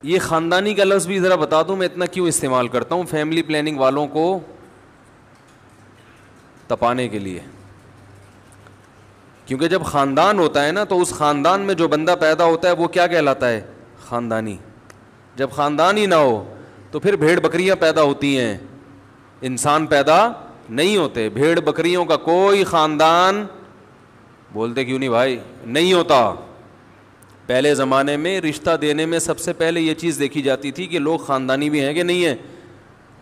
یہ خاندانی کا لفظ بھی ذرا بتا دوں میں اتنا کیوں استعمال کرتا ہوں فیملی پلاننگ والوں کو تپانے کے لیے. کیونکہ جب خاندان ہوتا ہے نا تو اس خاندان میں جو بندہ پیدا ہوتا ہے وہ کیا کہلاتا ہے؟ خاندانی. جب خاندان ہی نہ ہو تو پھر بھیڑ بکریاں پیدا ہوتی ہیں, انسان پیدا نہیں ہوتے. بھیڑ بکریوں کا کوئی خاندان, بولتے کیوں نہیں بھائی, نہیں ہوتا. پہلے زمانے میں رشتہ دینے میں سب سے پہلے یہ چیز دیکھی جاتی تھی کہ لوگ خاندانی بھی ہیں کہ نہیں ہیں.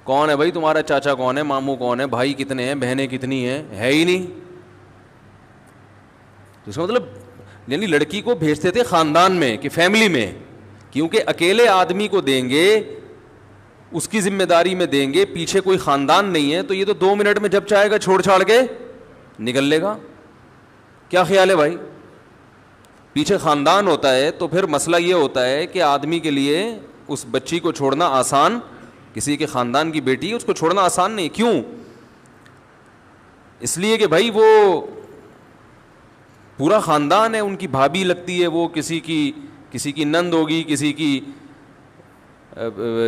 کون ہے بھائی تمہارا چاچا, کون ہے ماموں, کون ہے بھائی, کتنے ہیں بہنیں, کتنی ہیں, ہے ہی نہیں. تو اس کا مطلب یعنی لڑکی کو بھیجتے تھے خاندان میں کہ فیملی میں, کیونکہ اکیلے آدمی کو دیں گے, اس کی ذمہ داری میں دیں گے, پیچھے کوئی خاندان نہیں ہے تو یہ تو 2 منٹ میں جب چاہے گا چھوڑ چھاڑ کے نکل لے گا. کیا خیال ہے بھائی؟ پیچھے خاندان ہوتا ہے تو پھر مسئلہ یہ ہوتا ہے کہ آدمی کے لیے اس بچی کو چھوڑنا آسان, کسی کے خاندان کی بیٹی اس کو چھوڑنا آسان نہیں. کیوں؟ اس لیے کہ بھائی وہ پورا خاندان ہے, ان کی بھابھی لگتی ہے, وہ کسی کی نند ہوگی, کسی کی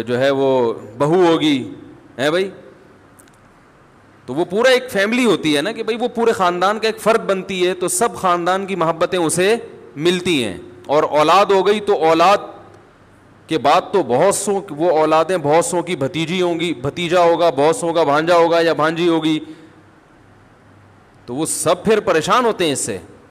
جو ہے وہ بہو ہوگی, ہے بھائی. تو وہ پورا ایک فیملی ہوتی ہے نا کہ بھائی وہ پورے خاندان کا ایک فرد بنتی ہے, تو سب خاندان کی محبتیں اسے ملتی ہیں. اور اولاد ہو گئی تو اولاد کے بعد تو بہت سو وہ اولادیں بہت سو کی بھتیجی ہوں گی, بھتیجا ہوگا, بہت سو کا بھانجا ہوگا یا بھانجی ہوگی, تو وہ سب پھر پریشان ہوتے ہیں اس سے.